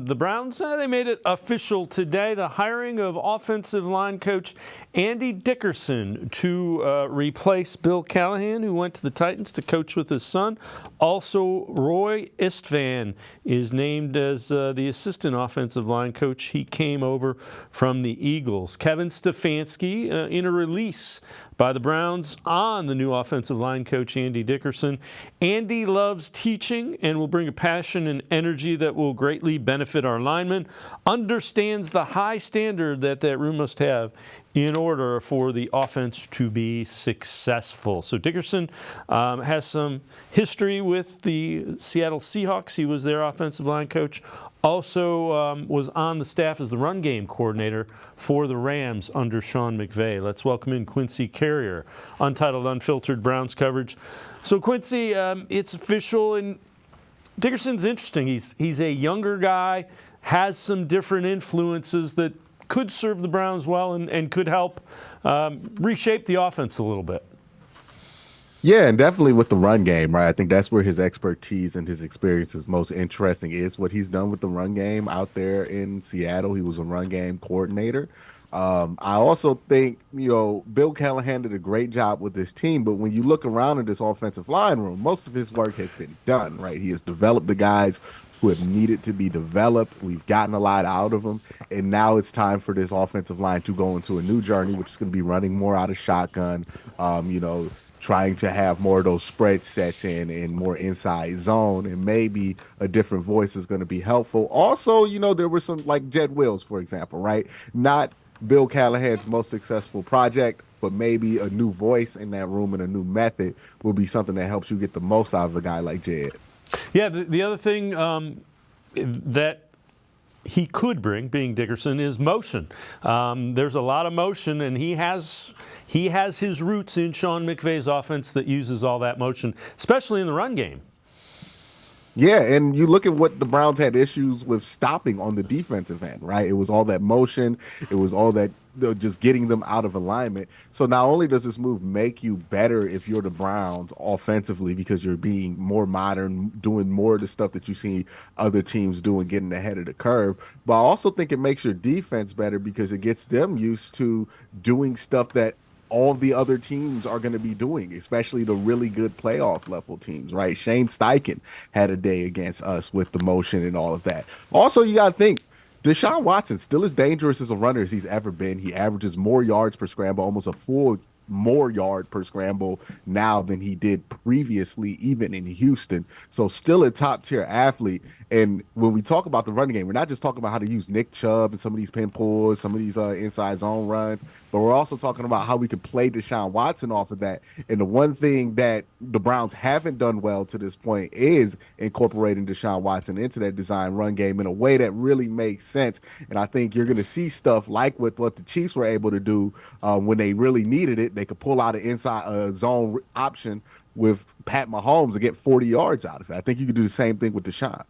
The Browns, they made it official today, the hiring of offensive line coach Andy Dickerson to replace Bill Callahan, who went to the Titans to coach with his son. Also, Roy Istvan is named as the assistant offensive line coach. He came over from the Eagles. Kevin Stefanski in a release by the Browns on the new offensive line coach, Andy Dickerson. Andy loves teaching and will bring a passion and energy that will greatly benefit our linemen, understands the high standard that room must have in order for the offense to be successful. So Dickerson has some history with the Seattle Seahawks. He was their offensive line coach. Also was on the staff as the run game coordinator for the Rams under Sean McVay. Let's welcome in Quincy Carrier, Untitled Unfiltered Browns coverage. So Quincy, it's official, and Dickerson's interesting. He's a younger guy, has some different influences that could serve the Browns well and could help reshape the offense a little bit. Yeah, and definitely with the run game, right? I think that's where his expertise and his experience is most interesting, is what he's done with the run game out there in Seattle. He was a run game coordinator. I also think, Bill Callahan did a great job with this team, but when you look around at this offensive line room, most of his work has been done, right? He has developed the guys who have needed to be developed. We've gotten a lot out of them, and now it's time for this offensive line to go into a new journey, which is going to be running more out of shotgun, trying to have more of those spread sets in and more inside zone, and maybe a different voice is going to be helpful. Also, there were some, like Jed Wills, for example, right? Not Bill Callahan's most successful project, but maybe a new voice in that room and a new method will be something that helps you get the most out of a guy like Jed. Yeah, the other thing that he could bring, being Dickerson, is motion. There's a lot of motion, and he has his roots in Sean McVay's offense that uses all that motion, especially in the run game. Yeah, and you look at what the Browns had issues with stopping on the defensive end, right? It was all that motion. It was all that just getting them out of alignment. So not only does this move make you better if you're the Browns offensively, because you're being more modern, doing more of the stuff that you see other teams doing, getting ahead of the curve, but I also think it makes your defense better because it gets them used to doing stuff that all the other teams are going to be doing, especially the really good playoff level teams, right? Shane Steichen had a day against us with the motion and all of that. Also, you got to think, Deshaun Watson still as dangerous as a runner as he's ever been. He averages more yards per scramble, almost a full more yard per scramble now than he did previously, even in Houston. So still a top tier athlete. And when we talk about the running game, we're not just talking about how to use Nick Chubb and some of these pin pulls, some of these inside zone runs, but we're also talking about how we can play Deshaun Watson off of that. And the one thing that the Browns haven't done well to this point is incorporating Deshaun Watson into that design run game in a way that really makes sense. And I think you're going to see stuff like with what the Chiefs were able to do when they really needed it. They could pull out an inside zone option with Pat Mahomes and get 40 yards out of it. I think you could do the same thing with Deshaun.